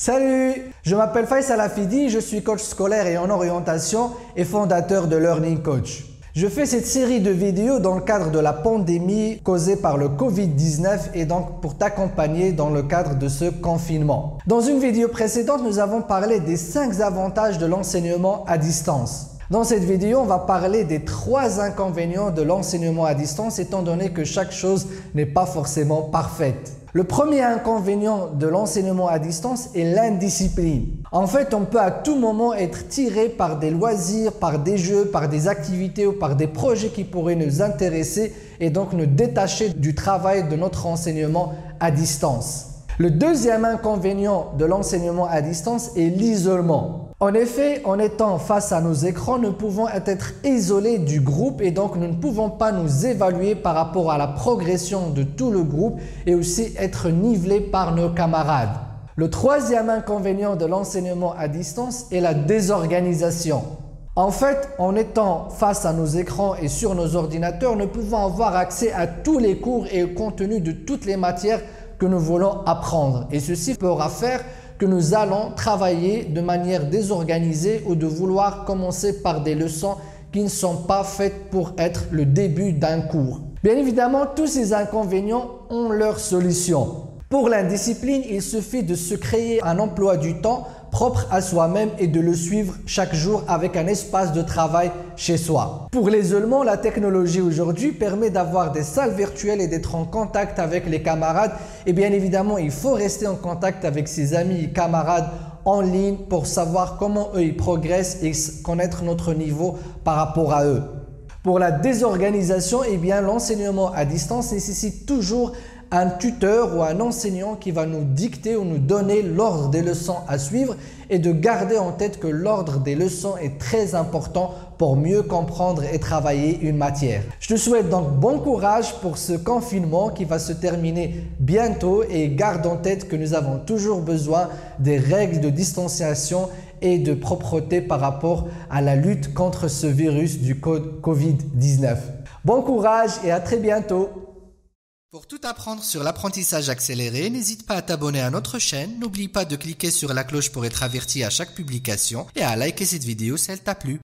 Salut, je m'appelle Faisal Afidi, je suis coach scolaire et en orientation et fondateur de Learning Coach. Je fais cette série de vidéos dans le cadre de la pandémie causée par le Covid-19 et donc pour t'accompagner dans le cadre de ce confinement. Dans une vidéo précédente, nous avons parlé des 5 avantages de l'enseignement à distance. Dans cette vidéo, on va parler des 3 inconvénients de l'enseignement à distance étant donné que chaque chose n'est pas forcément parfaite. Le premier inconvénient de l'enseignement à distance est l'indiscipline. En fait, on peut à tout moment être tiré par des loisirs, par des jeux, par des activités ou par des projets qui pourraient nous intéresser et donc nous détacher du travail de notre enseignement à distance. Le deuxième inconvénient de l'enseignement à distance est l'isolement. En effet, en étant face à nos écrans, nous pouvons être isolés du groupe et donc nous ne pouvons pas nous évaluer par rapport à la progression de tout le groupe et aussi être nivelés par nos camarades. Le troisième inconvénient de l'enseignement à distance est la désorganisation. En fait, en étant face à nos écrans et sur nos ordinateurs, nous pouvons avoir accès à tous les cours et au contenu de toutes les matières que nous voulons apprendre. Et ceci pourra faire que nous allons travailler de manière désorganisée ou de vouloir commencer par des leçons qui ne sont pas faites pour être le début d'un cours. Bien évidemment, tous ces inconvénients ont leur solution. Pour l'indiscipline, il suffit de se créer un emploi du temps propre à soi-même et de le suivre chaque jour avec un espace de travail chez soi. Pour l'isolement, la technologie aujourd'hui permet d'avoir des salles virtuelles et d'être en contact avec les camarades. Et bien évidemment, il faut rester en contact avec ses amis et camarades en ligne pour savoir comment eux ils progressent et connaître notre niveau par rapport à eux. Pour la désorganisation, eh bien l'enseignement à distance nécessite toujours un tuteur ou un enseignant qui va nous dicter ou nous donner l'ordre des leçons à suivre et de garder en tête que l'ordre des leçons est très important pour mieux comprendre et travailler une matière. Je te souhaite donc bon courage pour ce confinement qui va se terminer bientôt et garde en tête que nous avons toujours besoin des règles de distanciation et de propreté par rapport à la lutte contre ce virus du Covid-19. Bon courage et à très bientôt! Pour tout apprendre sur l'apprentissage accéléré, n'hésite pas à t'abonner à notre chaîne, n'oublie pas de cliquer sur la cloche pour être averti à chaque publication et à liker cette vidéo si elle t'a plu.